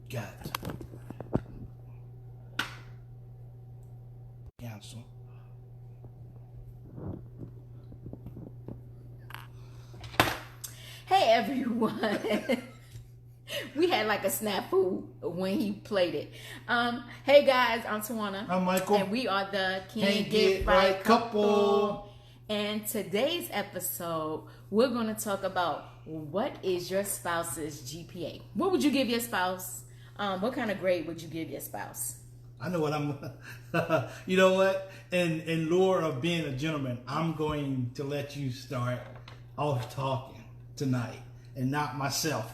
Got cancel. Hey everyone. We had like a snafu when he played it. Hey guys, I'm Tawana. I'm Michael. And we are the Can't Get Right Couple. And today's episode, we're going to talk about what is your spouse's GPA? What would you give your spouse? What kind of grade would you give your spouse? I know what I'm. You know what? In lure of being a gentleman, I'm going to let you start off talking tonight, and not myself.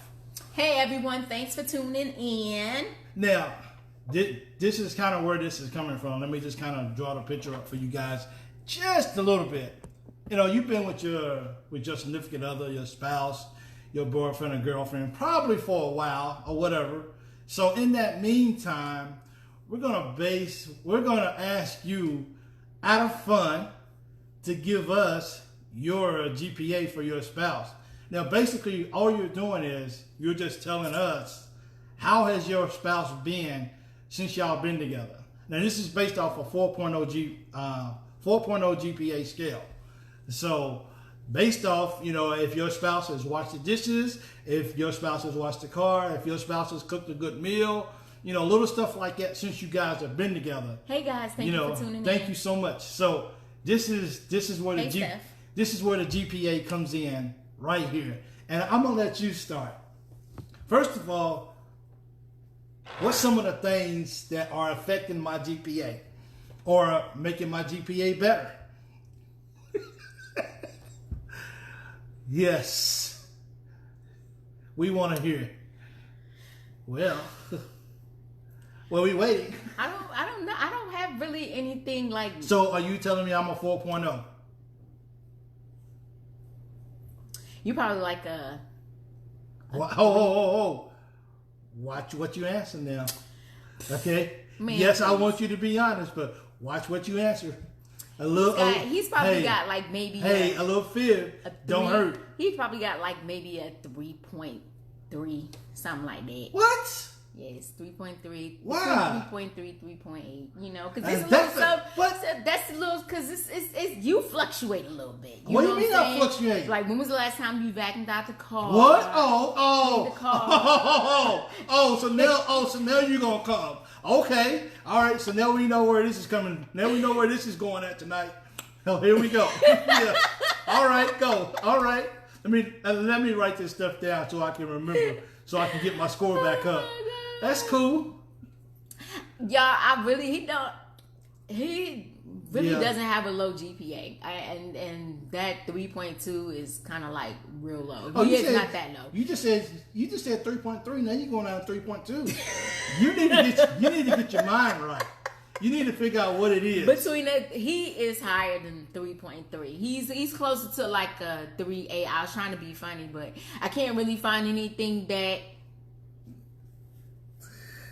Hey everyone, thanks for tuning in. Now, this is kind of where this is coming from. Let me just kind of draw the picture up for you guys, just a little bit. You know, you've been with your significant other, your spouse, your boyfriend or girlfriend, probably for a while or whatever. So in that meantime, we're gonna ask you, out of fun, to give us your GPA for your spouse. Now, basically, all you're doing is you're just telling us how has your spouse been since y'all been together. Now, this is based off a 4.0 GPA scale. So, based off, you know, if your spouse has washed the dishes, if your spouse has washed the car, if your spouse has cooked a good meal, you know, little stuff like that since you guys have been together. Hey guys, thank you for tuning in. Thank you so much. So, this is where the GPA comes in right here. And I'm gonna let you start. First of all, what's some of the things that are affecting my GPA or making my GPA better? Yes, we want to hear. Well, we waiting. I don't know. I don't have really anything like. So, are you telling me I'm a 4.0? You probably like a. Watch what you answer now. Okay. Man, yes, I want you to be honest, but watch what you answer. A little. He's probably got like maybe. Hey, a little fib don't hurt. He's probably got like maybe a 3.3, something like that. What? Yeah, it's 3.3. Wow. 3.3, 3.8. You know, because it's a little stuff. That's a little because it's you fluctuate a little bit. What do you mean I fluctuate? Like when was the last time you vacuumed out the car? What? The car. So now you're gonna come. Okay. All right. So now we know where this is coming. Now we know where this is going at tonight. Oh, here we go. Yeah. All right, go. All right. Let me write this stuff down so I can remember, so I can get my score back up. That's cool. Yeah, he really doesn't have a low GPA. And that 3.2 is kind of like real low. It's not that low. You just said 3.3. Now you're going down to 3.2. You need to get your mind right. You need to figure out what it is. Between that, he is higher than 3.3. He's closer to like a 3.8. I was trying to be funny, but I can't really find anything that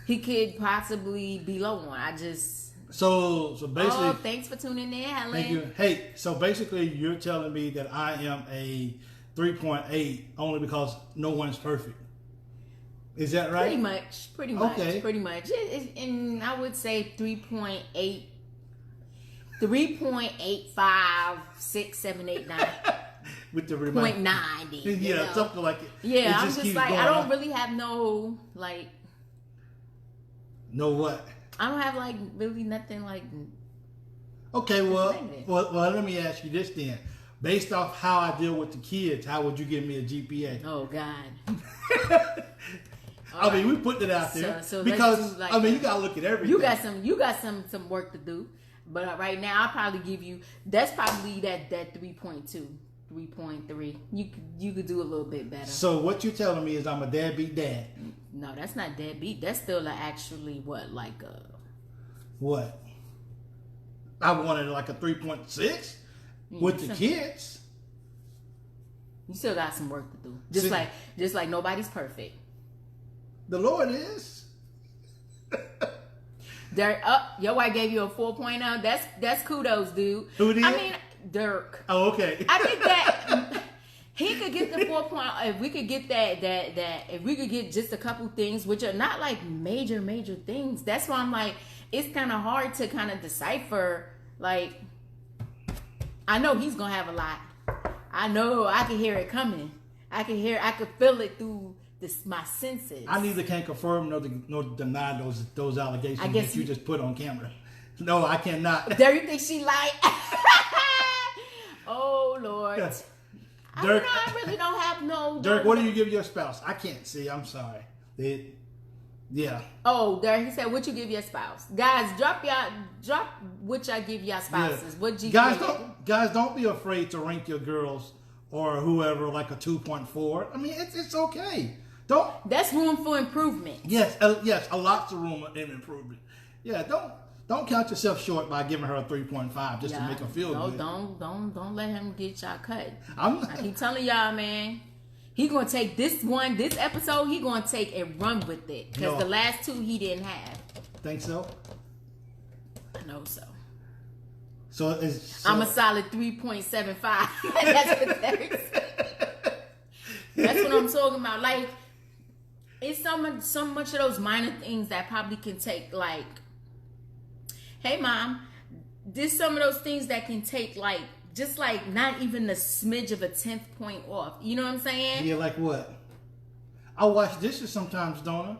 he could possibly be low on. I just. So basically. Oh, thanks for tuning in, Helen. Thank you. Hey, so basically, you're telling me that I am a 3.8 only because no one's perfect. Is that right? Pretty much. Okay. Pretty much. And I would say 3.8, 3.85, 6, 7, 8, 9. With the 0.9. Yeah, something like it. Yeah, I'm just like, I don't really have no, like. No what? I don't have like really nothing like. Okay, well, let me ask you this then. Based off how I deal with the kids, how would you give me a GPA? Oh God. We put it out there so because like you gotta look at everything. You got some work to do, but right now I'll probably give you. That's probably that 3.2, 3.3. You could do a little bit better. So what you're telling me is I'm a deadbeat dad? No, that's not deadbeat. That's still actually what What? I wanted like a 3.6 with the kids. You still got some work to do. Just like nobody's perfect. The Lord is. Your wife gave you a 4.0. That's kudos, dude. Who did? I mean, Dirk. Oh, okay. I think that He could get the 4.0. If we could get if we could get just a couple things, which are not like major things. That's why I'm like, it's kind of hard to kind of decipher. Like, I know he's gonna have a lot. I know I can hear it coming. I could feel it through my senses. I neither can confirm nor deny those allegations that you just put on camera. No, I cannot. There you think she like? Oh Lord. Dirk, I really don't have no. Dirk, what do you give your spouse? I can't see. I'm sorry. Yeah. Oh, there he said, what you give your spouse? Guys, drop what y'all give y'all spouses. Yeah. What GPA? Guys, don't be afraid to rank your girls or whoever like a 2.4. I mean, it's okay. That's room for improvement. Yes, a lot's of room in improvement. Yeah, don't count yourself short by giving her a 3.5 just to make her feel good. Don't let him get y'all cut. I keep telling y'all, man. He gonna take this episode. He gonna take and run with it because the last two he didn't have. Think so? I know so. So I'm a solid 3.75. That's what That's what I'm talking about. Like, it's so much of those minor things that probably can take, like, hey mom, there's some of those things that can take, like, just like not even a smidge of a 10th point off. You know what I'm saying? Yeah, like what? I wash dishes sometimes, don't I?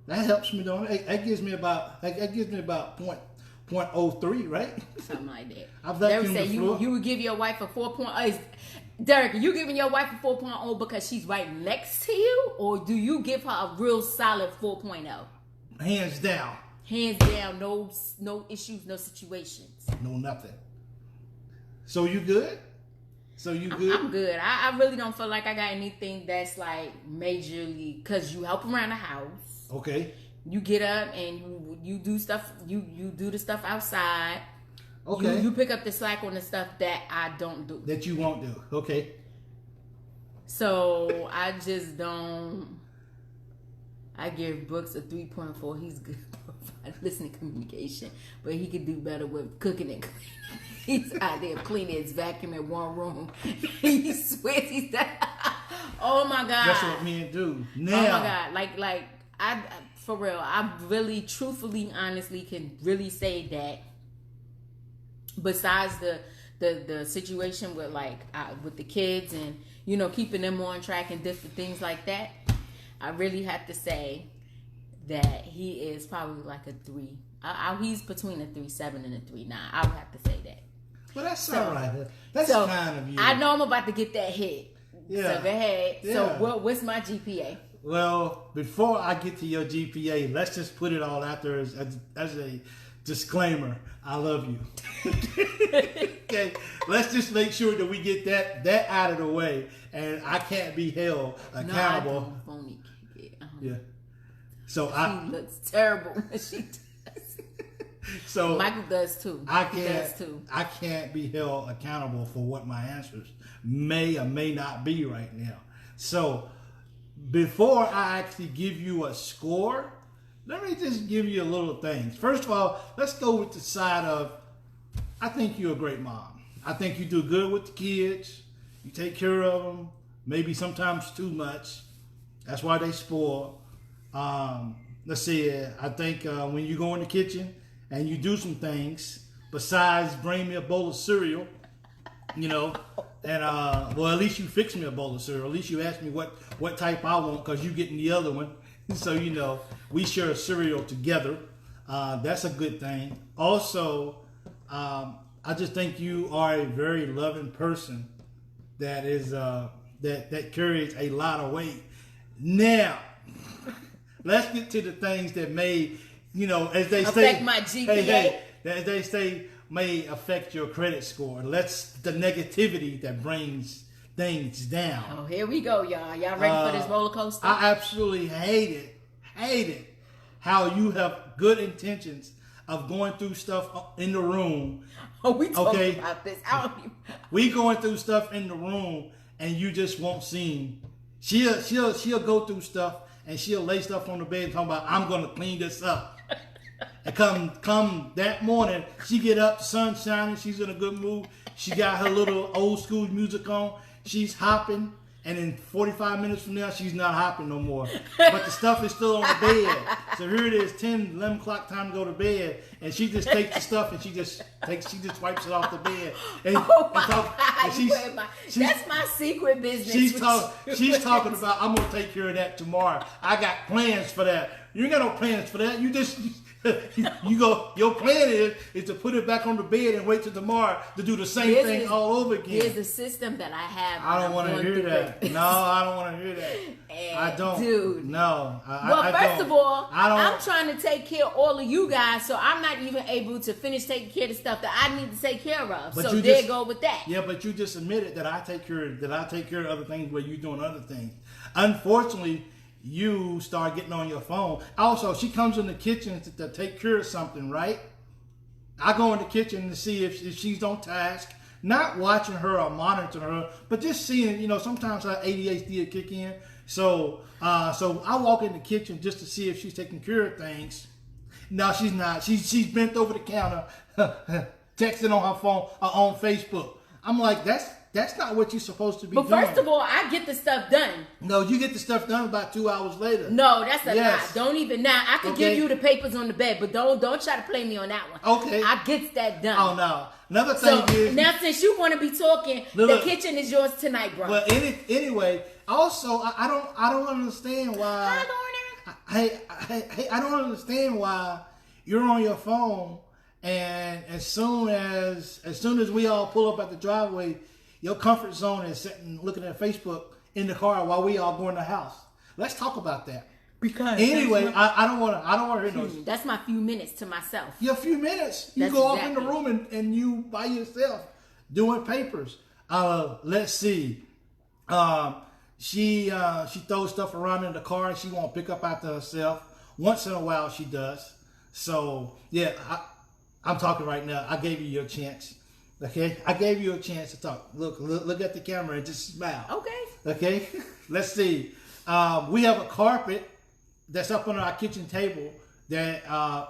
That helps me, don't it? That gives me about 0.03, right? Something like that. I've vacuumed the floor. You would give your wife a 4.0. Derek, are you giving your wife a 4.0 because she's right next to you, or do you give her a real solid 4.0? Hands down. Hands down. No issues, no situations. No nothing. So you good? I'm good. I really don't feel like I got anything that's like majorly, because you help around the house. Okay. You get up and you do stuff. You do the stuff outside. Okay. You pick up the slack on the stuff that I don't do. That you won't do. Okay. So I just don't. I give Brooks a 3.4. He's good for listening communication, but he could do better with cooking and cleaning. He's out there cleaning his vacuum in one room. He swears he's that. Oh my God. That's what men do. Now. Oh my God. Like I for real, I really, truthfully, honestly can really say that besides the situation with with the kids and, you know, keeping them on track and different things like that, I really have to say that he is probably like a 3. He's between a 3.7 and a 3.9. I would have to say that. Well, that's all right. That's kind of you. I know I'm about to get that hit. Yeah. So go ahead. Yeah. So what's my GPA? Well, before I get to your GPA, let's just put it all out there as a disclaimer. I love you. Okay. Let's just make sure that we get that out of the way, and I can't be held accountable. No, I don't. Yeah. So she looks terrible when she does. So Michael does too. I can't be held accountable for what my answers may or may not be right now. So before I actually give you a score, let me just give you a little things. First of all, let's go with the side of, I think you're a great mom. I think you do good with the kids. You take care of them, maybe sometimes too much. That's why they spoil. Let's see, I think when you go in the kitchen and you do some things besides bring me a bowl of cereal, you know, and well, at least you fix me a bowl of cereal. At least you ask me what type I want, because you getting the other one. So, you know, we share a cereal together. That's a good thing. Also, I just think you are a very loving person that is that carries a lot of weight. Now, let's get to the things that may, you know, as they say, affect my GPA. Hey, as they say, may affect your credit score. That's the negativity that brings things down. Oh, here we go, y'all. Y'all ready for this roller coaster? I absolutely hate it how you have good intentions of going through stuff in the room. Oh, we talking about this. We going through stuff in the room and you just won't see. She'll go through stuff and she'll lay stuff on the bed and talk about, I'm gonna clean this up. And come that morning, she get up, sun shining, she's in a good mood. She got her little old school music on. she's hopping. And in 45 minutes from now, she's not hopping no more. But the stuff is still on the bed. So here it is, 10, 11 o'clock time to go to bed. And she just takes the stuff and she just wipes it off the bed. And, that's my secret business. She's talking about, I'm going to take care of that tomorrow. I got plans for that. You ain't got no plans for that. You just... your plan is to put it back on the bed and wait till tomorrow to do the same thing all over again. Here's the system that I have. I don't want to hear that. No, I don't want to hear that. I don't. Dude. No. First of all, I'm trying to take care of all of you guys, so I'm not even able to finish taking care of the stuff that I need to take care of. But so there go with that. Yeah, but you just admitted that I take care of other things where you're doing other things. Unfortunately, you start getting on your phone. Also, she comes in the kitchen to take care of something, right? I go in the kitchen to see if she's on task, not watching her or monitoring her, but just seeing, sometimes her ADHD will kick in. So I walk in the kitchen just to see if she's taking care of things. No, she's not. She's bent over the counter, texting on her phone on Facebook. I'm like, that's not what you're supposed to be doing. But first of all, I get the stuff done. No, you get the stuff done about 2 hours later. No, that's a lie. Don't even now. I could give you the papers on the bed, but don't try to play me on that one. Okay. I get that done. Oh no. Another thing is now since you want to be talking, the kitchen is yours tonight, bro. Well, anyway. Also, I don't understand why. Hi, Lorna. I don't understand why you're on your phone, and as soon as we all pull up at the driveway, your comfort zone is sitting looking at Facebook in the car while we all go in the house. Let's talk about that. Because anyway, I don't want to hear those. That's my few minutes to myself. Your few minutes. You go off in the room and you by yourself doing papers. Let's see. She throws stuff around in the car and she won't pick up after herself. Once in a while she does. So yeah, I'm talking right now. I gave you your chance. Okay, I gave you a chance to talk. Look at the camera and just smile. Okay. Let's see. We have a carpet that's up under our kitchen table that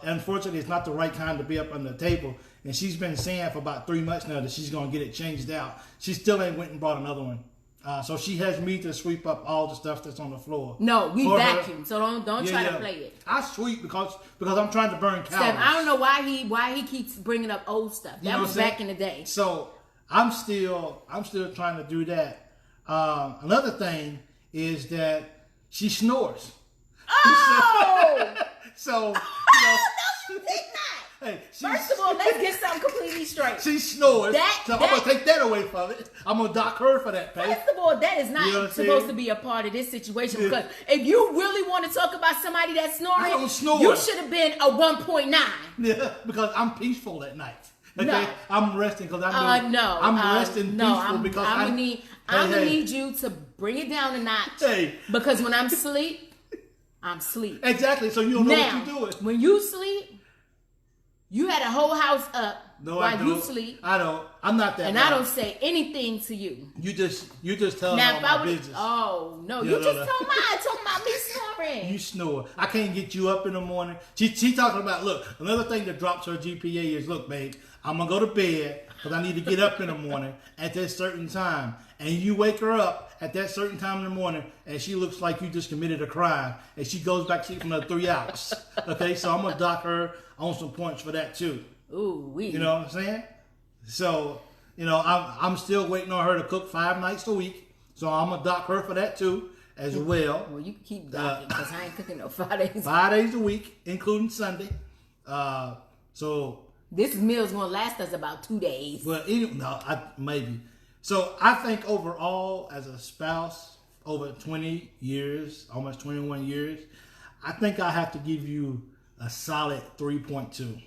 unfortunately is not the right kind to be up on the table. And she's been saying for about 3 months now that she's gonna get it changed out. She still ain't went and bought another one. So she has me to sweep up all the stuff that's on the floor. No, we vacuum. So don't try to play it. I sweep because I'm trying to burn calories. Steph, I don't know why he keeps bringing up old stuff. That was back in the day. So I'm still trying to do that. Another thing is that she snores. Oh! So no, you did not. Hey, first of all, let's get something completely straight. She snores. So I'm going to take that away from it. I'm going to dock her for that pay. First of all, that is not supposed to be a part of this situation. Because if you really want to talk about somebody that's snoring, I don't snore. You should have been a 1.9. Yeah, because I'm peaceful at night. Okay? No. I'm resting because I'm resting peaceful because I'm gonna need you to bring it down a notch. Hey. Because when I'm asleep, I'm asleep. Exactly. So you don't know what you're doing. When you sleep, you had a whole house up while you sleep. I don't. I'm not that. And I don't say anything to you. You just tell me all my business. Oh no, you just told mine. Talking about me snoring. You snore. I can't get you up in the morning. She talking about, look, another thing that drops her GPA is, look, babe, I'm gonna go to bed because I need to get up in the morning at that certain time. And you wake her up at that certain time in the morning, and she looks like you just committed a crime, and she goes back to sleep for another 3 hours. Okay, so I'm gonna dock her on some points for that too. Ooh, you know what I'm saying? So, I'm still waiting on her to cook 5 nights a week, so I'm gonna dock her for that too as well. Well, you can keep docking because I ain't cooking no 5 days. 5 days a week, including Sunday. So this meal's gonna last us about 2 days. Well, maybe. So I think overall, as a spouse, over 20 years, almost 21 years, I think I have to give you a solid 3.2.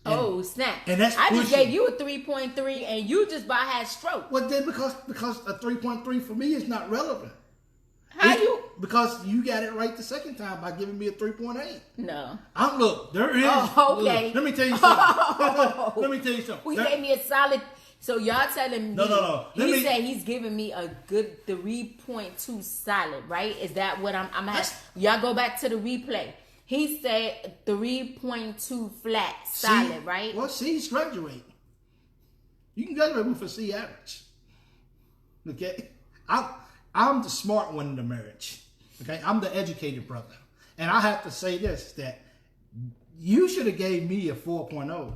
Oh, snap. And that's I just gave you a 3.3 and you just about had stroke. Well, then because a 3.3 for me is not relevant. Because you got it right the second time by giving me a 3.8. No. Look, there is. Oh, okay. Look, let me tell you something. Let me tell you something. We gave me a solid. So y'all telling me? No. He said he's giving me a good 3.2 solid, right? Is that what I'm at? Y'all go back to the replay. He said 3.2 flat solid, right? Well, C's graduate. You can graduate with a C average. Okay, I'm the smart one in the marriage. Okay, I'm the educated brother, and I have to say this, that you should have gave me a 4.0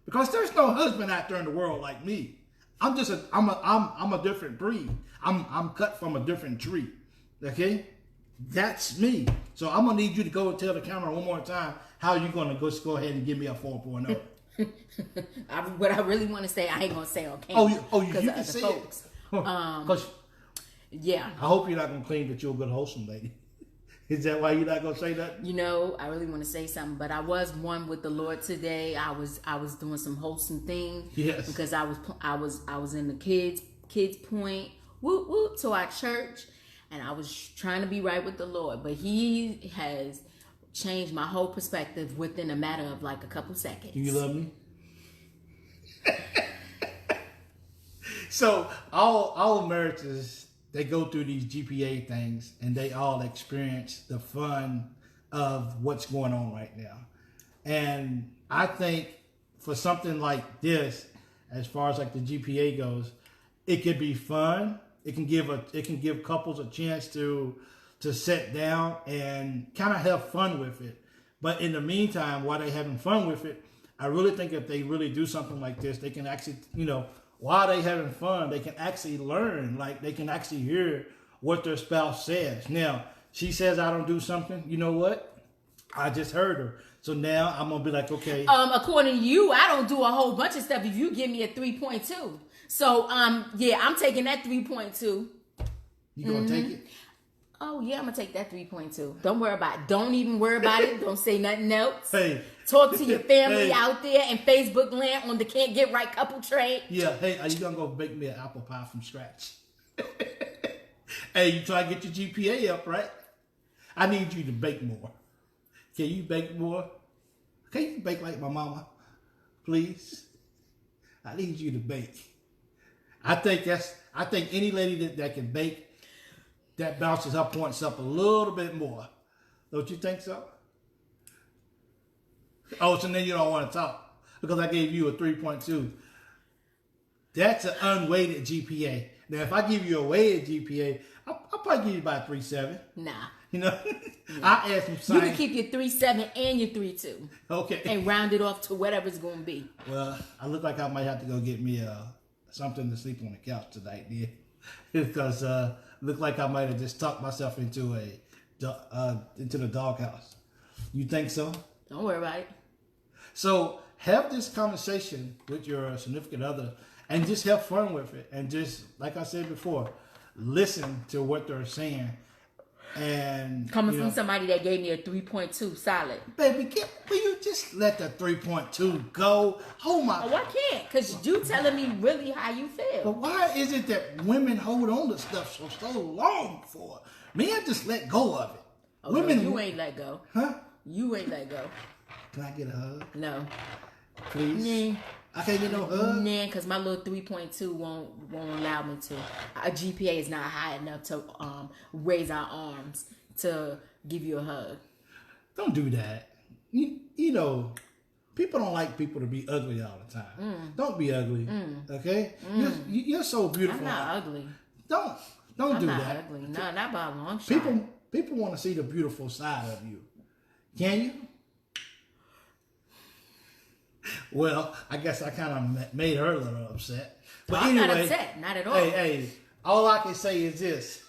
because there's no husband out there in the world like me. I'm a different breed. I'm cut from a different tree. Okay, that's me. So I'm gonna need you to go and tell the camera one more time how you're gonna go ahead and give me a 4.0. What I really want to say, I ain't gonna say on camera. You can say folks. It. Yeah. I hope you're not gonna claim that you're a good wholesome lady. Is that why you're not gonna say that? You know, I really want to say something, but I was one with the Lord today. I was doing some wholesome things. Yes. Because I was in the kids point, whoop whoop, to our church, and I was trying to be right with the Lord, but He has changed my whole perspective within a matter of like a couple seconds. Do you love me? So all marriages, they go through these GPA things, and they all experience the fun of what's going on right now. And I think for something like this, as far as like the GPA goes, it could be fun. It can give couples a chance to sit down and kind of have fun with it. But in the meantime, while they're having fun with it, I really think if they really do something like this, they can actually, while they're having fun, they can actually learn. Like, they can actually hear what their spouse says. Now, she says, I don't do something. You know what? I just heard her. So now I'm going to be like, okay. According to you, I don't do a whole bunch of stuff if you give me a 3.2. So, yeah, I'm taking that 3.2. You going to take it? Oh, yeah, I'm going to take that 3.2. Don't worry about it. Don't even worry about it. Don't say nothing else. Hey. Talk to your family out there in Facebook land on the Can't Get Right couple trade. Yeah, hey, are you going to go bake me an apple pie from scratch? Hey, you try to get your GPA up, right? I need you to bake more. Can you bake more? Can you bake like my mama? Please? I need you to bake. I think any lady that can bake, that bounces her points up a little bit more. Don't you think so? Oh, so then you don't want to talk because I gave you a 3.2. That's an unweighted GPA. Now, if I give you a weighted GPA, I'll probably give you about 3.7. Nah. I add some science. You can keep your 3.7 and your 3.2. Okay. And round it off to whatever it's going to be. Well, I look like I might have to go get me something to sleep on the couch tonight, dear. Because look like I might have just tucked myself into the doghouse. You think so? Don't worry about it. So have this conversation with your significant other and just have fun with it. And just, like I said before, listen to what they're saying. And coming from somebody that gave me a 3.2 solid. Baby, will you just let the 3.2 go? Oh my. Oh, I can't, because you telling me really how you feel. But why is it that women hold on to stuff so long for? Men just let go of it. Oh, women, no, you ain't let go. Huh? You ain't let go. Can I get a hug? No. Please? Nah. I can't get no hug? Nah, because my little 3.2 won't allow me to. A GPA is not high enough to raise our arms to give you a hug. Don't do that. You know, people don't like people to be ugly all the time. Don't be ugly, okay? You're so beautiful. I'm not ugly. Don't I'm do not that. ugly. No, not by a long shot. People want to see the beautiful side of you. Can you? Well, I guess I kind of made her a little upset. But I'm anyway, not upset. Not at all. Hey, all I can say is this.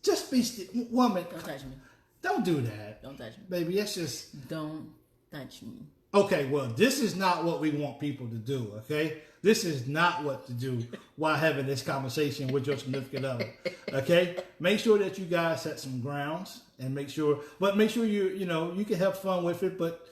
Just be woman. Don't touch me. Don't do that. Don't touch me. Baby, that's just... Don't touch me. Okay, well, this is not what we want people to do, okay? This is not what to do while having this conversation with your significant other, okay? Make sure that you guys set some grounds and make sure you can have fun with it, but,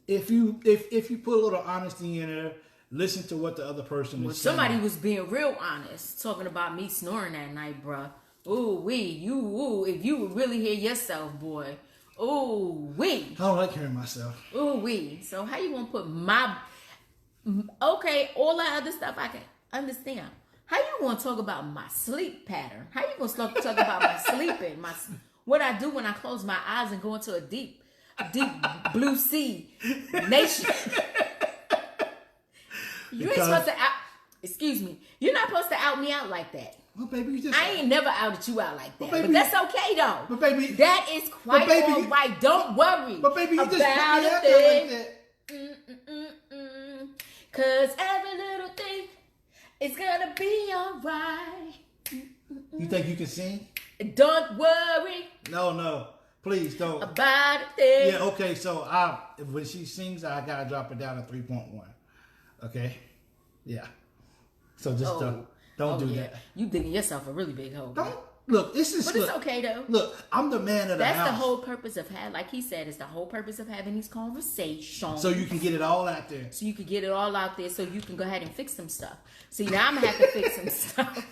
if you put a little honesty in there, listen to what the other person is saying. Somebody was being real honest, talking about me snoring that night, bruh. If you would really hear yourself, boy. I don't like hearing myself. So how you gonna put all that other stuff I can understand. How you gonna talk about my sleep pattern? How you gonna talk about my sleeping? What I do when I close my eyes and go into a deep blue sea nation? You ain't supposed to. Excuse me. You're not supposed to out me out like that. Well, baby, you just... I ain't never outed you out like that. But, baby, but that's okay, though. But, baby... That is quite all right. Don't worry. But, baby, you just about like that. Cause every little thing is gonna be all right. You think you can sing? Don't worry. No. Please don't. About it. Yeah, okay, so when she sings, I gotta drop it down to 3.1. Okay? Yeah. So just don't do that. You digging yourself a really big hole. Look, this is... But it's okay, though. Look, I'm the man of the house. That's the whole purpose of like he said, it's the whole purpose of having these conversations. So you can get it all out there. So you can get it all out there so you can go ahead and fix some stuff. See, now I'm going to have to fix some stuff.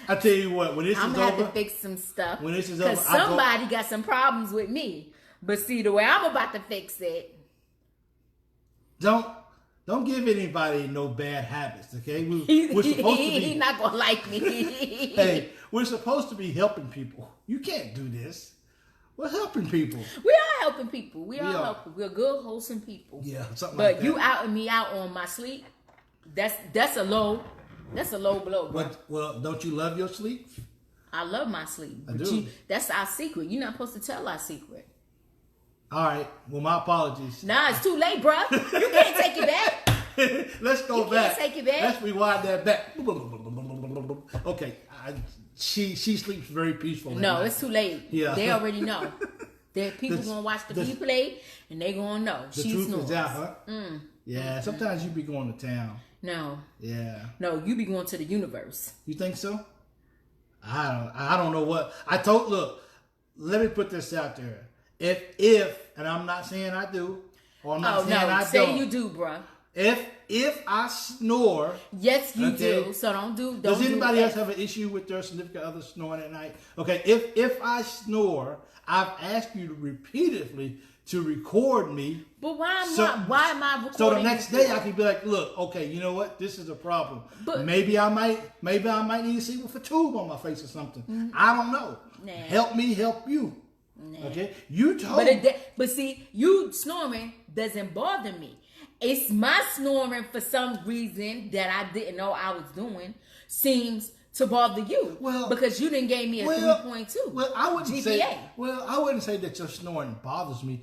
I tell you what, when this is over... I'm going to have to fix some stuff. When this is over... Because somebody got some problems with me. But see, the way I'm about to fix it... Don't give anybody no bad habits, okay? We're supposed to be... He's not going to like me. Hey, we're supposed to be helping people. You can't do this. We're helping people. We are helping people. We are helping. We're good, wholesome people. Yeah, something but like that. But you outing me out on my sleep, that's a low blow, bro. Well, don't you love your sleep? I love my sleep. I do. That's our secret. You're not supposed to tell our secret. All right. Well, my apologies. Nah, it's too late, bro. You can't take it back. Let's go back. You can't take it back. Let's rewind that back. Okay. She sleeps very peacefully. No, it's too late. Yeah. They already know. People gonna watch the replay and they gonna know. The truth is out, huh? Yeah. Sometimes you be going to town. No. Yeah. No, you be going to the universe. You think so? I don't know what look, let me put this out there. If and I'm not saying I do, or I'm not saying I don't. Say you do, bruh. If I snore, yes, you do. So don't does anybody else have an issue with their significant other snoring at night? Okay, if I snore, I've asked you repeatedly to record me. But why am I recording? So the next day I can be like, look, okay, you know what? This is a problem. But maybe I might need to see with a tube on my face or something. Mm-hmm. I don't know. Nah. Help me help you. Nah. Okay, you told. But see, you snoring doesn't bother me. It's my snoring for some reason that I didn't know I was doing seems to bother you. Well, because you didn't give me a 3.2. Well, I wouldn't GPA. say. Well, I wouldn't say that your snoring bothers me.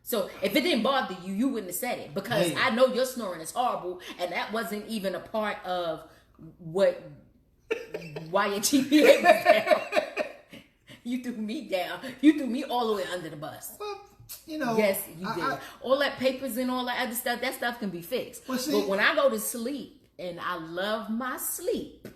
So if it didn't bother you, you wouldn't have said it because I know your snoring is horrible, and that wasn't even a part of why your GPA was down. You threw me down. You threw me all the way under the bus. Well, you know. Yes, you did. All that papers and all that other stuff, that stuff can be fixed. But when I go to sleep, and I love my sleep.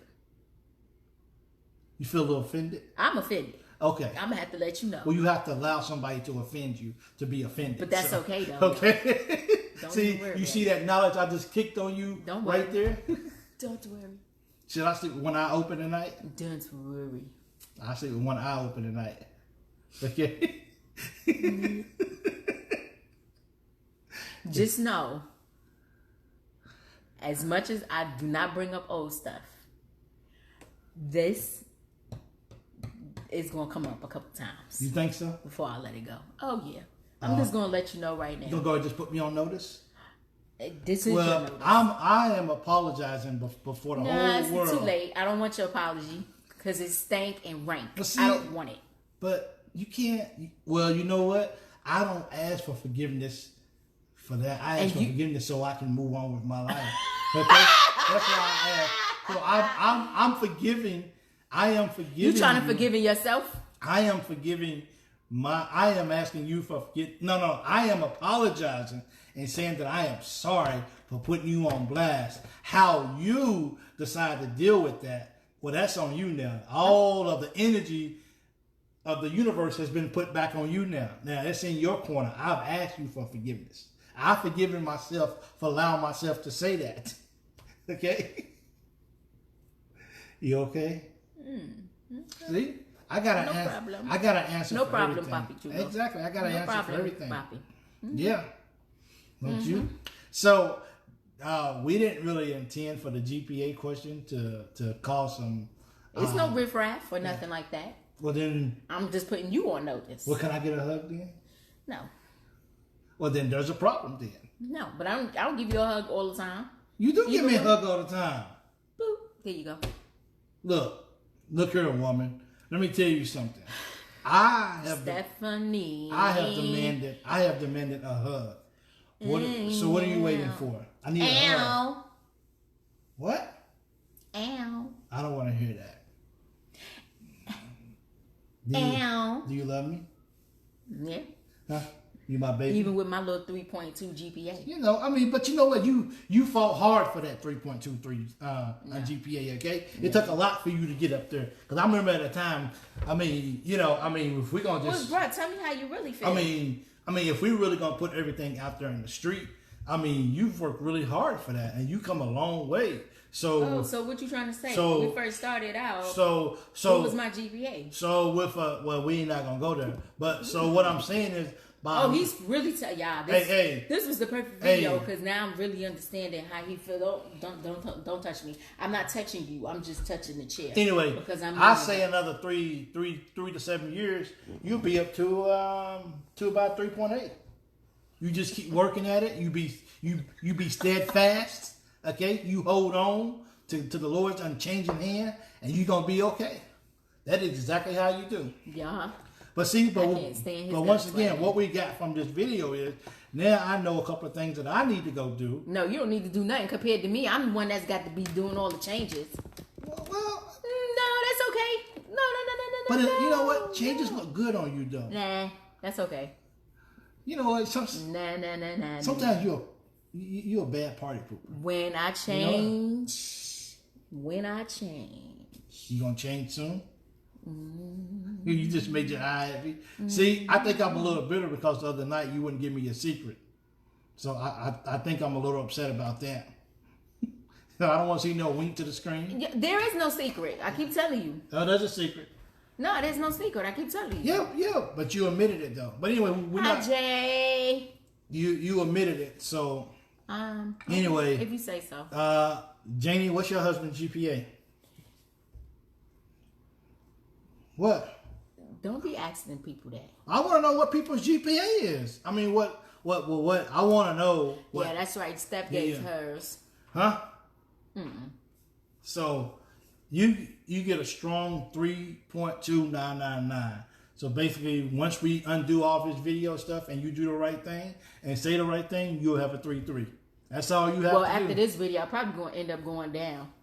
You feel a little offended? I'm offended. Okay. I'm going to have to let you know. Well, you have to allow somebody to offend you to be offended. But that's okay, though. Okay. See, you see that knowledge I just kicked on you right there? Don't worry. Should I sleep with one eye open tonight? Don't worry. I sleep with one eye open tonight. Okay? Just know, as much as I do not bring up old stuff, this is going to come up a couple times. You think so? Before I let it go. Oh, yeah. I'm just going to let you know right now. You going to go and just put me on notice? This is your notice. I am apologizing before the whole world. It's too late. I don't want your apology because it stank and rank. I don't want it. But you can't. Well, you know what? I don't ask for forgiveness for that. I ask for forgiveness so I can move on with my life. Okay? That's why I ask. So I'm forgiving. I am forgiving. You trying to forgive yourself? I am forgiving I am asking you for No, I am apologizing and saying that I am sorry for putting you on blast. How you decide to deal with that, well, that's on you now. All of the energy of the universe has been put back on you now. Now, it's in your corner. I've asked you for forgiveness. I've forgiven myself for allowing myself to say that. Okay? You okay? See? I got to answer no for problem, everything. Papi Chulo. Exactly. I got to answer for everything. Papi. Yeah. Don't you? So, we didn't really intend for the GPA question to cause some... It's no riffraff or nothing like that. Well, then... I'm just putting you on notice. Well, can I get a hug then? No. Well, then there's a problem then. No, but I don't give you a hug all the time. You do give me a hug all the time. Boop. There you go. Look here, woman. Let me tell you something. I have Stephanie. I have demanded a hug. So what are you waiting for? I need a hug. What? Ow. I don't want to hear that. Do you love me? Yeah. Huh? You my baby. Even with my little 3.2 GPA. You know, I mean, but you know what? You fought hard for that 3.23 GPA, okay? It took a lot for you to get up there. Because I remember at the time, I mean, if we're going to just... Well, bro, tell me how you really feel. I mean, if we really going to put everything out there in the street, I mean, you've worked really hard for that, and you come a long way. So what you trying to say? So, when we first started out, so what was my GPA? So with well, we ain't not gonna go there. But so what I'm saying is, he's really y'all. This was the perfect video because now I'm really understanding how he feel. Don't touch me. I'm not touching you. I'm just touching the chair. Anyway, because I say another 3 to 7 years, you'll be up to about 3.8. You just keep working at it. You be steadfast. Okay, you hold on to the Lord's unchanging hand, and you're gonna be okay. That is exactly how you do. Yeah. But see, but once again, what we got from this video is now I know a couple of things that I need to go do. No, you don't need to do nothing compared to me. I'm the one that's got to be doing all the changes. Well, no, that's okay. No. But you know what? Changes look good on you, though. Nah, that's okay. You know what? Nah. Sometimes you're a bad party pooper. When I change, you gonna change soon? You just made your eye happy. See, I think I'm a little bitter because the other night you wouldn't give me a secret. So I think I'm a little upset about that. I don't want to see no wink to the screen. There is no secret. I keep telling you. Oh, there's a secret. No, there's no secret. I keep telling you. Yeah. But you admitted it though. But anyway, we're not. Jay. You admitted it. So anyway, if you say so. Janie, what's your husband's GPA? What? Don't be asking people that. I want to know what people's GPA is. I mean, what I want to know. Yeah, that's right. Steph gave hers. Huh? So you get a strong 3.2999. So basically, once we undo all this video stuff and you do the right thing and say the right thing, you'll have a 3.3. That's all you have to do. Well, after this video, I'm probably going to end up going down.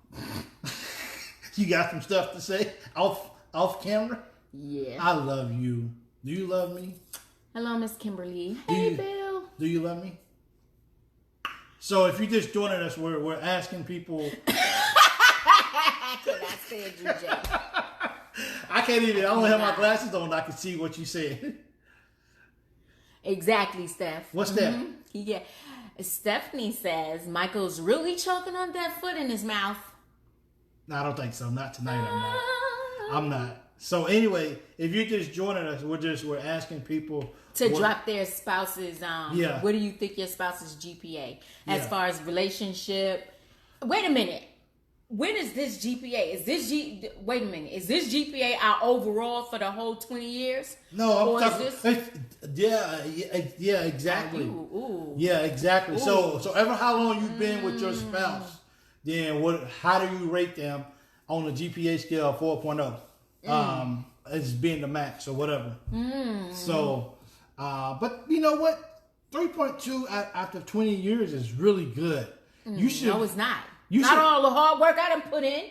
You got some stuff to say off camera? Yeah. I love you. Do you love me? Hello, Miss Kimberly. Hey, Bill. Do you love me? So if you're just joining us, we're asking people. I cannot stand you, Jay. I can't even. I don't have my glasses on. I can see what you said. Exactly, Steph. What's that? Yeah. Stephanie says Michael's really choking on that foot in his mouth. No, I don't think so. Not tonight. I'm not. So anyway, if you're just joining us, we're asking people to drop their spouse's. What do you think your spouse's GPA as far as relationship? Wait a minute. When is this GPA? Wait a minute. Is this GPA our overall for the whole 20 years? No, I'm talking. Yeah, exactly. Ooh. Yeah, exactly. Ooh. So ever how long you've been with your spouse, then how do you rate them on a GPA scale of 4.0? As being the max or whatever. So, but you know what? 3.2 after 20 years is really good. You should. No, it's not. Not all the hard work I done put in.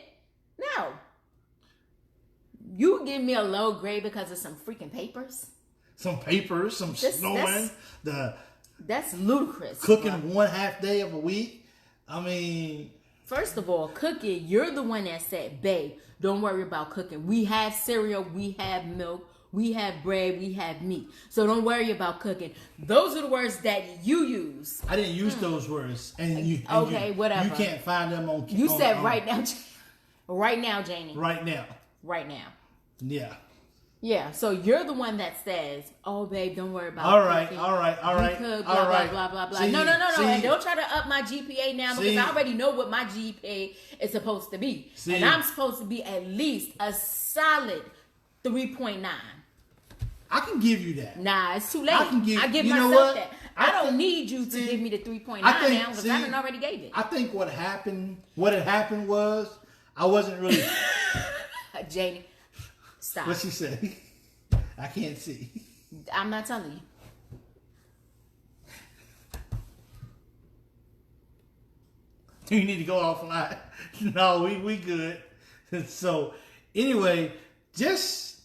No. You give me a low grade because of some freaking papers? Some papers, some snowing. That's ludicrous. Cooking 1/2 day of a week. I mean. First of all, cooking, you're the one that said, babe, don't worry about cooking. We have cereal, we have milk, we have bread, we have meat. So don't worry about cooking. Those are the words that you use. I didn't use those words. Whatever. You can't find them on. You said right now. Right now, Janie. Right now. Right now. Yeah. Yeah, so you're the one that says, "Oh, babe, don't worry about it." All right. You could, blah, blah, blah. No. And don't try to up my GPA now because I already know what my GPA is supposed to be. And I'm supposed to be at least a solid 3.9. I can give you that. Nah, it's too late. I give myself that. I don't need you to give me the 3.9 now because I already gave it. I think what had happened was I wasn't really. Janie, stop. What she say? I can't see. I'm not telling you. You need to go offline. No, we good. So anyway,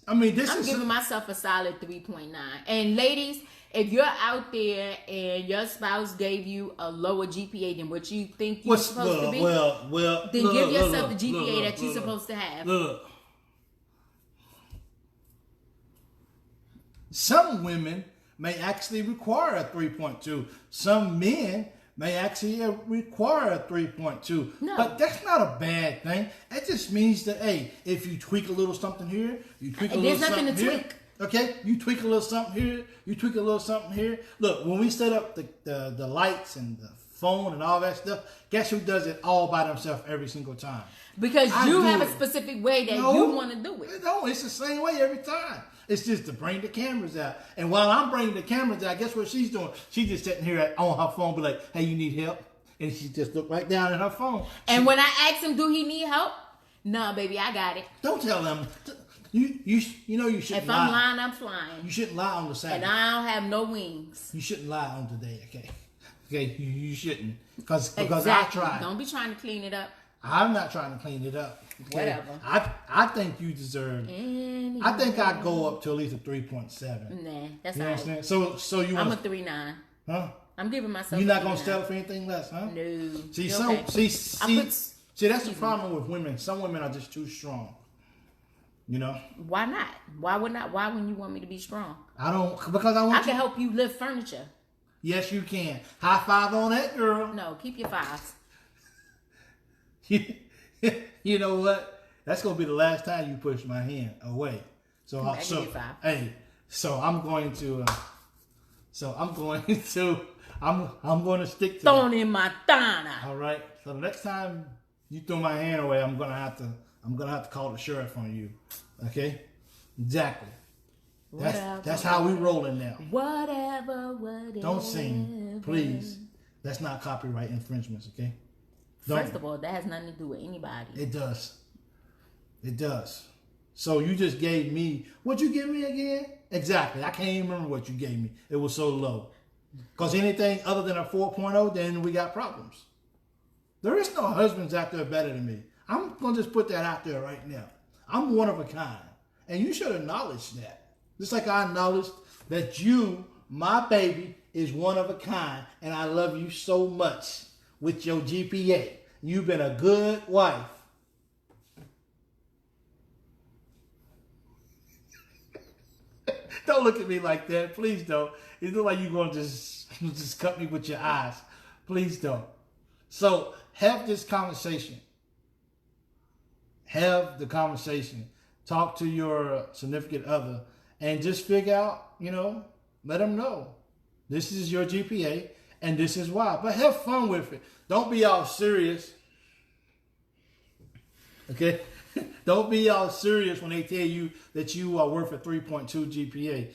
I'm giving myself a solid 3.9. And ladies, if you're out there and your spouse gave you a lower GPA than what you think you're supposed to be, then give yourself the GPA that you're supposed to have. Look. Some women may actually require a 3.2. Some men may actually require a 3.2. No. But that's not a bad thing. That just means that, hey, if you tweak a little something here, you tweak a little something here. There's nothing to tweak. Okay? You tweak a little something here, you tweak a little something here. Look, when we set up the lights and the phone and all that stuff, guess who does it all by themselves every single time? Because you have a specific way that you want to do it. No, it's the same way every time. It's just to bring the cameras out. And while I'm bringing the cameras out, guess what she's doing? She's just sitting here on her phone, be like, hey, you need help? And she just looked right down at her phone. And when I ask him, do he need help? Nah, baby, I got it. Don't tell them. You shouldn't lie. If I'm lying, I'm flying. You shouldn't lie on the Sabbath. And I don't have no wings. You shouldn't lie on today, okay? Okay, you shouldn't. Because exactly. I tried. Don't be trying to clean it up. I'm not trying to clean it up. Okay? Whatever. I think you deserve. I think I'd go up to at least a 3.7. Nah, that's you all right. So you want? I'm a 3.9. Huh? I'm giving myself. You're not gonna settle for anything less, huh? No. See, that's the problem with women. Some women are just too strong. You know? Why not? Why wouldn't you want me to be strong? I can help you lift furniture. Yes, you can. High five on that, girl. No, keep your fives. You know what? That's gonna be the last time you push my hand away. So I'm going to stick to Tony Montana. All right. So the next time you throw my hand away, I'm gonna have to call the sheriff on you. Okay? Exactly. That's how we rolling now. Whatever. Don't sing, please. That's not copyright infringements, okay? First of all, that has nothing to do with anybody. It does. So you just gave me, what'd you give me again? Exactly. I can't even remember what you gave me. It was so low. Because anything other than a 4.0, then we got problems. There is no husbands out there better than me. I'm going to just put that out there right now. I'm one of a kind. And you should acknowledge that. Just like I acknowledged that you, my baby, is one of a kind. And I love you so much with your GPA. You've been a good wife. Don't look at me like that. Please don't. It looks like you're going to just cut me with your eyes. Please don't. So have this conversation. Have the conversation. Talk to your significant other and just figure out, let them know. This is your GPA and this is why. But have fun with it. Don't be all serious. Okay? Don't be all serious when they tell you that you are worth a 3.2 GPA.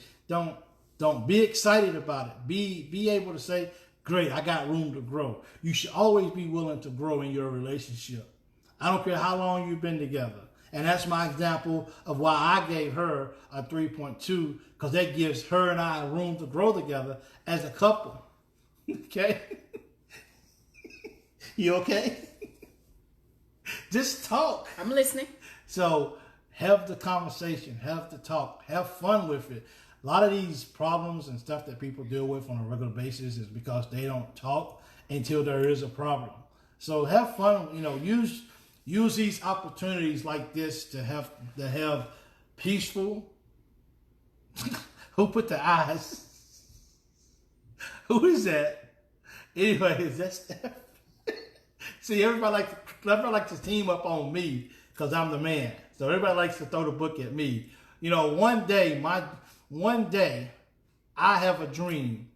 Don't be excited about it. Be able to say, great, I got room to grow. You should always be willing to grow in your relationship. I don't care how long you've been together. And that's my example of why I gave her a 3.2, because that gives her and I room to grow together as a couple. Okay? You okay? Just talk. I'm listening. So have the conversation, have the talk, have fun with it. A lot of these problems and stuff that people deal with on a regular basis is because they don't talk until there is a problem. So have fun, use these opportunities like this to have peaceful. Who put the eyes? Who is that? Anyways, that's see, everybody likes to team up on me because I'm the man. So everybody likes to throw the book at me. One day I have a dream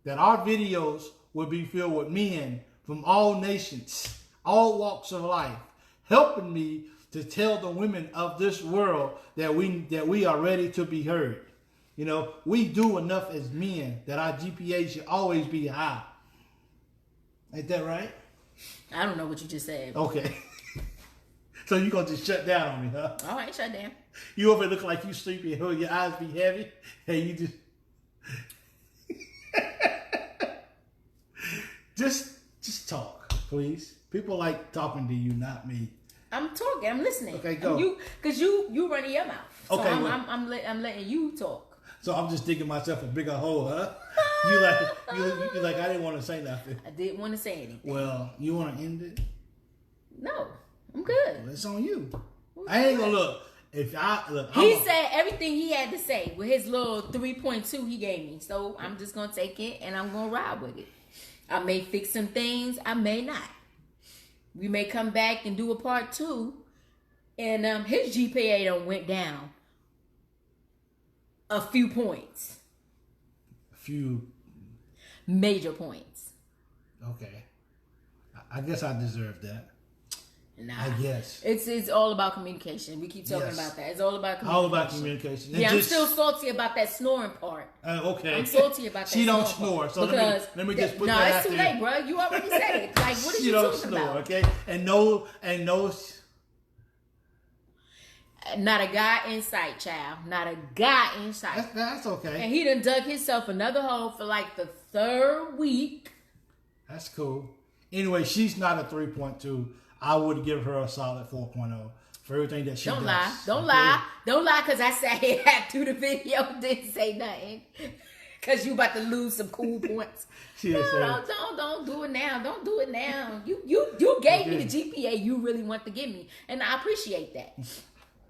that our videos will be filled with men from all nations, all walks of life, helping me to tell the women of this world that we are ready to be heard. You know, we do enough as men that our GPA should always be high. Ain't that right? I don't know what you just said. Okay. So you gonna just shut down on me, huh? Oh, I ain't shut down. You over look like you sleepy and your eyes be heavy. Hey, you just talk, please. People like talking to you, not me. I'm talking. I'm listening. Okay, go. Because you running your mouth. So okay, I'm letting you talk. So I'm just digging myself a bigger hole, huh? you like I didn't want to say nothing. I didn't want to say anything. Well, you want to end it? No, I'm good. Well, it's on you. I ain't gonna look. If I look, he said everything he had to say with his little 3.2 he gave me. So I'm just gonna take it and I'm gonna ride with it. I may fix some things, I may not. We may come back and do a part 2, and his GPA done went down a few points. A few major points. Okay, I guess I deserve that. Nah, I guess it's all about communication. We keep talking about that. It's all about communication. All about communication. Yeah, I'm still salty about that snoring part. Okay, I'm salty about that. She don't snore, so let me just put that out there. No, it's too late, bro. You already said it. Like, what are you talking about? Okay, and no. Not a guy in sight, child. Not a guy in sight. That's okay. And he done dug himself another hole for like the 3rd week. That's cool. Anyway, she's not a 3.2. I would give her a solid 4.0 for everything that she does. Don't lie, because I sat here after the video didn't say nothing. Because you about to lose some cool points. Don't do it now. Don't do it now. You gave me the GPA you really want to give me, and I appreciate that.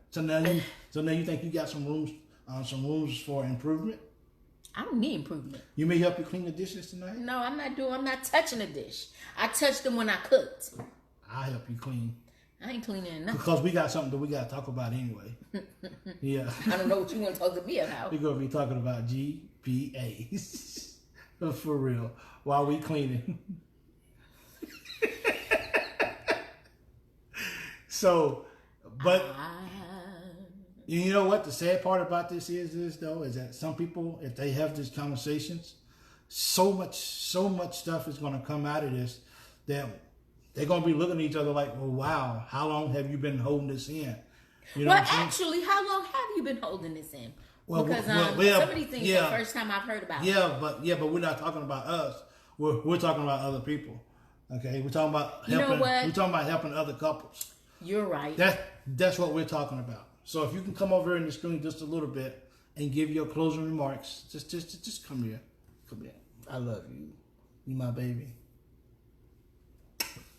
So now you think you got some rooms for improvement? I don't need improvement. You may help you clean the dishes tonight? No, I'm not touching a dish. I touched them when I cooked. I'll help you clean. I ain't cleaning nothing. Because we got something that we got to talk about anyway. Yeah. I don't know what you want to talk to me about. We're going to be talking about GPAs. For real. While we cleaning. So, but you know what? The sad part about this is that some people, if they have these conversations, so much stuff is going to come out of this that they're going to be looking at each other like, well, wow, how long have you been holding this in? You know actually, how long have you been holding this in? Because some of these things are the first time I've heard about it. But we're not talking about us. We're talking about other people. Okay? We're talking about helping. We're talking about helping other couples. You're right. That's what we're talking about. So if you can come over here in the screen just a little bit and give your closing remarks, just come here. Come here. I love you. You my baby.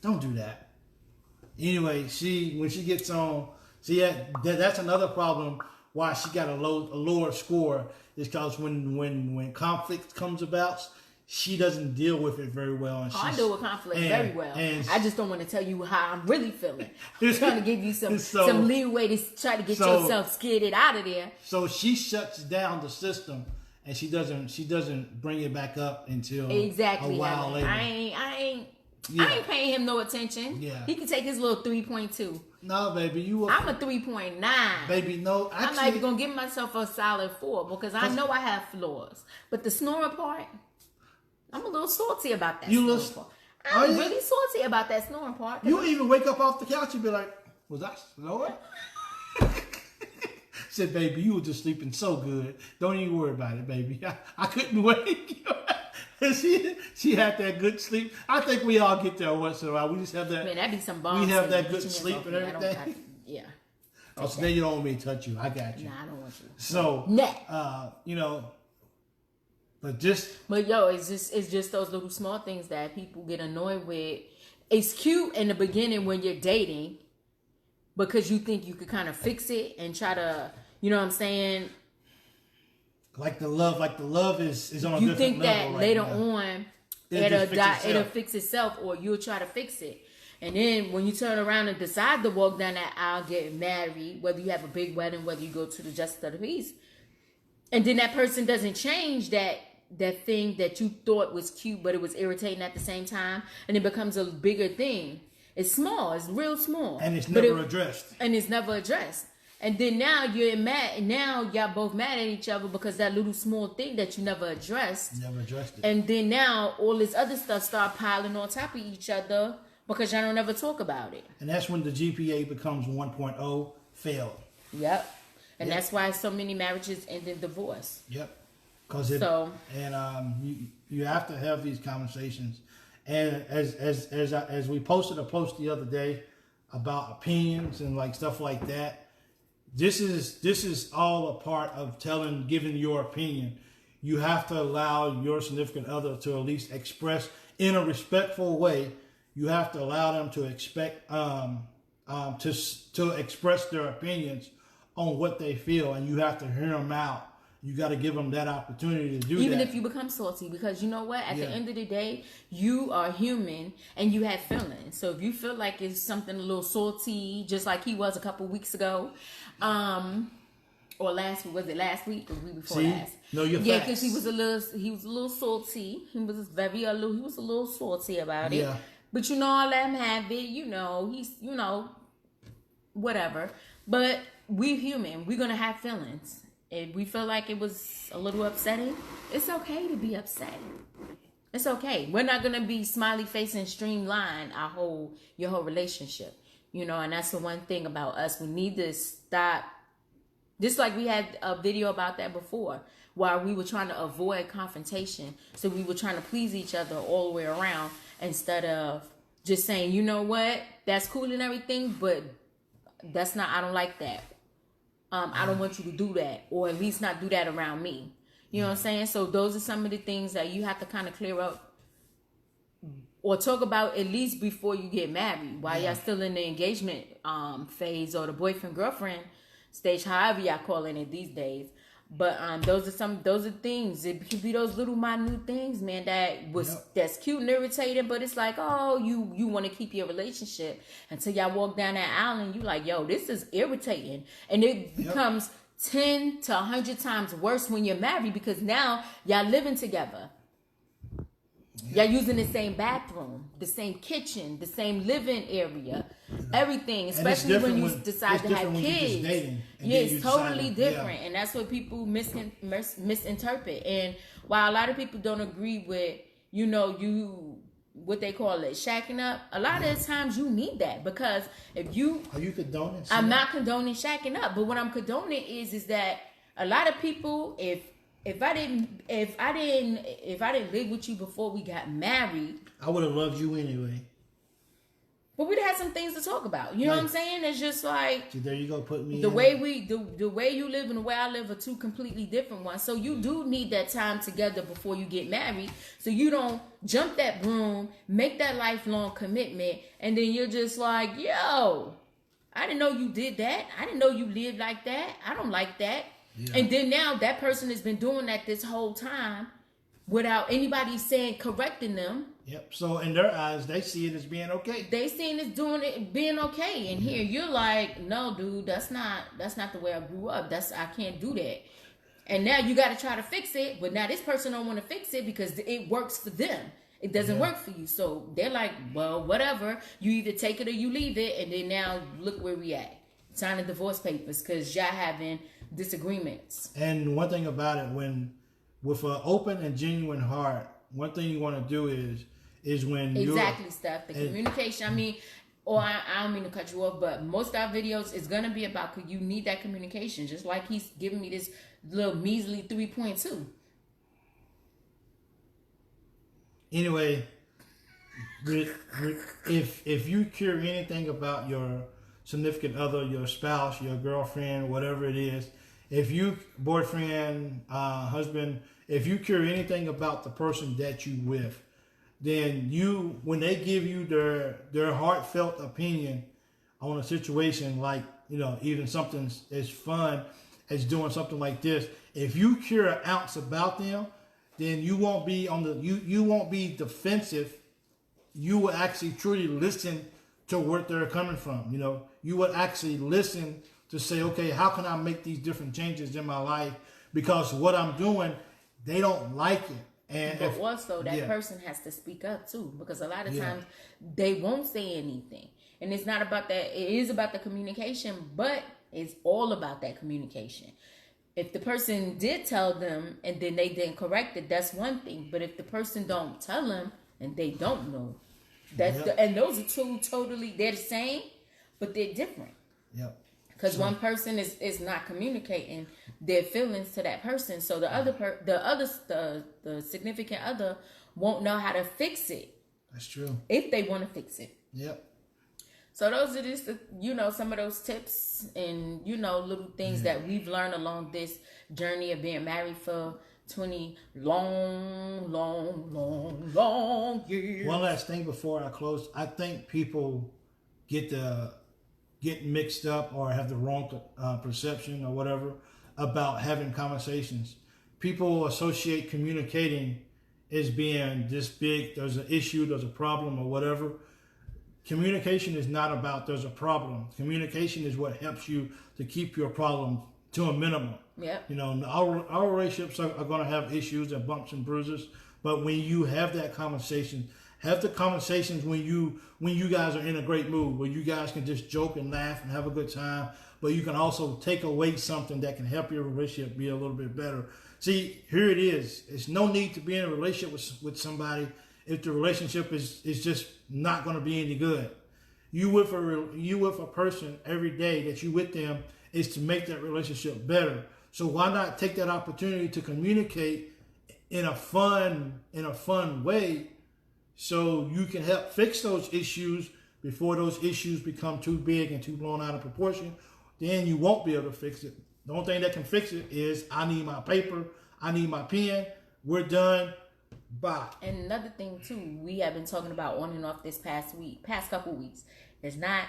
Don't do that. Anyway, when she gets on, that's another problem why she got a lower score is because when conflict comes about, she doesn't deal with it very well. And I deal with conflict very well. I just don't want to tell you how I'm really feeling. I'm trying to give you some leeway to try to get yourself skidded out of there. So she shuts down the system, and she doesn't bring it back up until a while later. I ain't paying him no attention. Yeah. He can take his little 3.2. No, baby, I'm a 3.9. Baby, no. Actually, I'm not even gonna give myself a solid 4 because I know I have flaws. But the snoring part, I'm a little salty about that. I'm really salty about that snoring part. You even wake up off the couch and be like, "Was I snoring?" Said, "Baby, you were just sleeping so good. Don't even worry about it, baby. I couldn't wake you." She had that good sleep. I think we all get there once in a while. We just have that. Man, that'd be some bomb. We have that good sleep and everything. Yeah. Oh, so then you don't want me to touch you. I got you. Nah, I don't want you. So, But yo, it's just those little small things that people get annoyed with. It's cute in the beginning when you're dating because you think you could kind of fix it and try to, you know what I'm saying? Like the love is on a different level. You think that later on it'll fix itself, or you'll try to fix it. And then when you turn around and decide to walk down that aisle, get married, whether you have a big wedding, whether you go to the Justice of the Peace, and then that person doesn't change that thing that you thought was cute, but it was irritating at the same time, and it becomes a bigger thing. It's small. It's real small. And it's never addressed. And it's never addressed. And then now you're mad. Now y'all both mad at each other because that little small thing that you never addressed. Never addressed it. And then now all this other stuff start piling on top of each other because y'all don't ever talk about it. And that's when the GPA becomes 1.0, failed. Yep. And that's why so many marriages end in divorce. Yep. Because you have to have these conversations. And as we posted a post the other day about opinions and like stuff like that, this is all a part of giving your opinion. You have to allow your significant other to at least express in a respectful way. You have to allow them to to express their opinions on what they feel, and you have to hear them out. You got to give them that opportunity to do that. Even if you become salty, because you know what? At the end of the day, you are human and you have feelings. So if you feel like it's something a little salty, just like he was a couple weeks ago, or last week, was it last week or the week before last? No, you're yeah, because he was a little salty. He was a little salty about it. Yeah. But I'll let him have it. He's whatever. But we're human. We're gonna have feelings. If we feel like it was a little upsetting, it's okay to be upset. It's okay. We're not gonna be smiley face and streamline your whole relationship. And that's the one thing about us. We need to stop. Just like we had a video about that before, while we were trying to avoid confrontation. So we were trying to please each other all the way around instead of just saying, you know what, that's cool and everything, but that's not, I don't like that. I don't want you to do that, or at least not do that around me. You know what I'm saying? So those are some of the things that you have to kind of clear up or talk about at least before you get married, while y'all still in the engagement phase or the boyfriend-girlfriend stage, however y'all calling it these days. But those are things. It could be those little minute things, man, that's cute and irritating, but it's like, oh, you want to keep your relationship until y'all walk down that aisle and you like, yo, this is irritating. And it becomes 10 to 100 times worse when you're married, because now y'all living together. Y'all using the same bathroom, the same kitchen, the same living area, everything, especially when you decide to have kids. It's totally different. And that's what people misinterpret. And while a lot of people don't agree with, what they call it, shacking up, a lot of the times you need that, because if you... Are you condoning? I'm not condoning shacking up, but what I'm condoning is that a lot of people, if I didn't live with you before we got married, I would have loved you anyway. But we'd have some things to talk about. You know what I'm saying? It's just like, see, there you go. Put me the way you live and the way I live are two completely different ones. So you do need that time together before you get married, so you don't jump that broom, make that lifelong commitment, and then you're just like, yo, I didn't know you did that. I didn't know you lived like that. I don't like that. Yeah. And then now that person has been doing that this whole time without anybody correcting them. Yep. So in their eyes, they see it as being okay. They seeing it being okay. And here you're like, no, dude, that's not the way I grew up. I can't do that. And now you got to try to fix it. But now this person don't want to fix it because it works for them. It doesn't work for you. So they're like, well, whatever. You either take it or you leave it. And then now look where we at. Signing divorce papers because y'all having disagreements. And one thing about it, with an open and genuine heart, one thing you want to do is when Steph, the communication. I mean, I don't mean to cut you off, but most of our videos is gonna be about, because you need that communication. Just like he's giving me this little measly 3.2. Anyway, if you care anything about your significant other, your spouse, your girlfriend, whatever it is, if you, boyfriend, husband, if you care anything about the person that you with, then when they give you their heartfelt opinion on a situation, like, even something as fun as doing something like this, if you care an ounce about them, then you won't be you won't be defensive. You will actually truly listen to where they're coming from. You would actually listen to say, okay, how can I make these different changes in my life? Because what I'm doing, they don't like it. But also that person has to speak up too, because a lot of times they won't say anything. And it's not about that. It is about the communication, but It's all about that communication. If the person did tell them and then they didn't correct it, that's one thing. But if the person don't tell them and they don't know, and those are two totally, they're the same, but they're different. Yep. Because one person is not communicating their feelings to that person, so the significant other won't know how to fix it. That's true. If they want to fix it. Yep. So those are just some of those tips and little things that we've learned along this journey of being married for 20 long years. One last thing before I close. I think people get mixed up or have the wrong perception or whatever about having conversations. People associate communicating as being this big. There's an issue, there's a problem or whatever. Communication is not about there's a problem. Communication is what helps you to keep your problem to a minimum. Yep. Our relationships are going to have issues and bumps and bruises, but when you have that conversation, have the conversations when you guys are in a great mood, where you guys can just joke and laugh and have a good time, but you can also take away something that can help your relationship be a little bit better. See, here it is. It's no need to be in a relationship with somebody if the relationship is just not going to be any good. You with a person every day that you with them is to make that relationship better. So why not take that opportunity to communicate in a fun way, so you can help fix those issues before those issues become too big and too blown out of proportion. Then you won't be able to fix it. The only thing that can fix it is I need my paper, I need my pen, we're done, bye. And another thing too, we have been talking about on and off this past couple weeks. It's not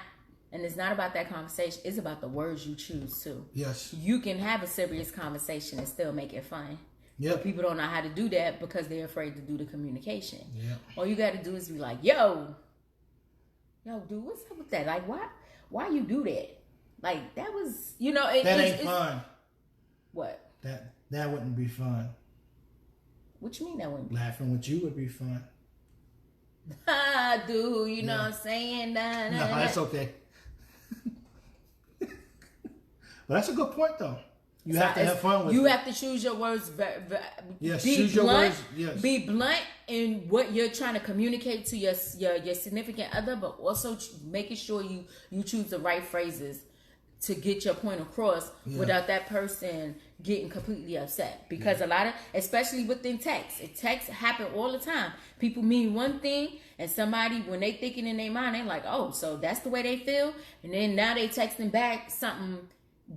about that conversation, it's about the words you choose to. Yes. You can have a serious conversation and still make it fun. Yep. But people don't know how to do that because they're afraid to do the communication. Yeah. All you got to do is be like, yo, dude, what's up with that? Like, why you do that? Like, that was, that ain't fun. What? That wouldn't be fun. What you mean that wouldn't be? Laughing with you would be fun. Dude, you know what I'm saying? No, that's okay. But that's a good point, though. You have to have fun with it. You have to choose your words. Yes, choose your words. Yes. Be blunt in what you're trying to communicate to your significant other, but also making sure you choose the right phrases to get your point across without that person getting completely upset. Because a lot of, especially within text happen all the time. People mean one thing, and somebody, when they thinking in their mind, they're like, oh, so that's the way they feel, and then now they texting back something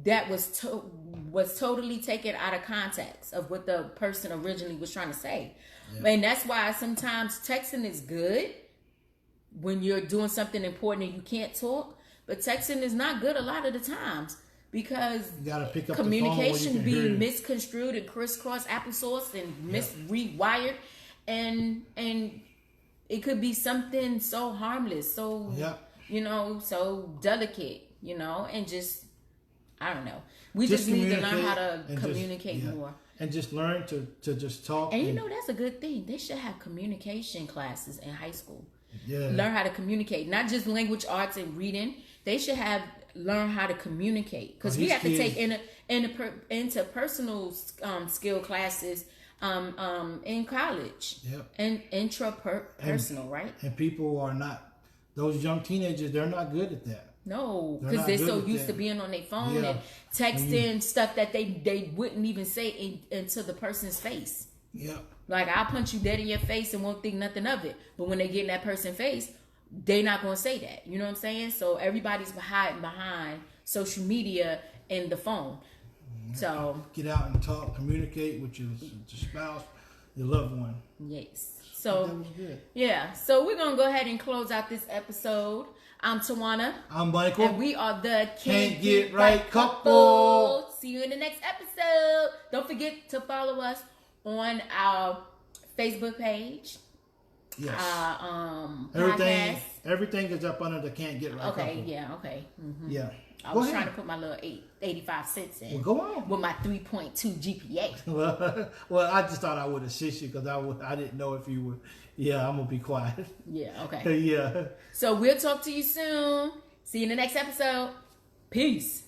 that was totally taken out of context of what the person originally was trying to say. Yeah. And that's why sometimes texting is good when you're doing something important and you can't talk, but texting is not good a lot of the times because you gotta pick up communication the phone being misconstrued and crisscross applesauce and rewired, and it could be something so harmless, so so delicate, and just, I don't know. We just need to learn how to communicate more. And just learn to just talk. And that's a good thing. They should have communication classes in high school. Yeah. Learn how to communicate. Not just language arts and reading. They should learn how to communicate. Because we have to take interpersonal skill classes in college. Yep. And intrapersonal, right? And people are not, those young teenagers, they're not good at that. No, because they're so used to being on their phone and texting stuff that they wouldn't even say into the person's face. Yeah. Like, I'll punch you dead in your face and won't think nothing of it. But when they get in that person's face, they're not going to say that. You know what I'm saying? So everybody's hiding behind social media and the phone. So get out and talk, communicate with your spouse, your loved one. Yes. So that was good. Yeah. So we're going to go ahead and close out this episode. I'm Tawana. I'm Michael. And we are the Can't Get Right Couple. See you in the next episode. Don't forget to follow us on our Facebook page. Yes. Podcast. Everything is up under the Can't Get Right Couple. Okay, yeah, okay. Mm-hmm. Yeah. I was trying to put my little 85 cents in. Well, go on. With my 3.2 GPA. well, I just thought I would assist you because I didn't know if you would. Yeah, I'm going to be quiet. Yeah, okay. Yeah. So we'll talk to you soon. See you in the next episode. Peace.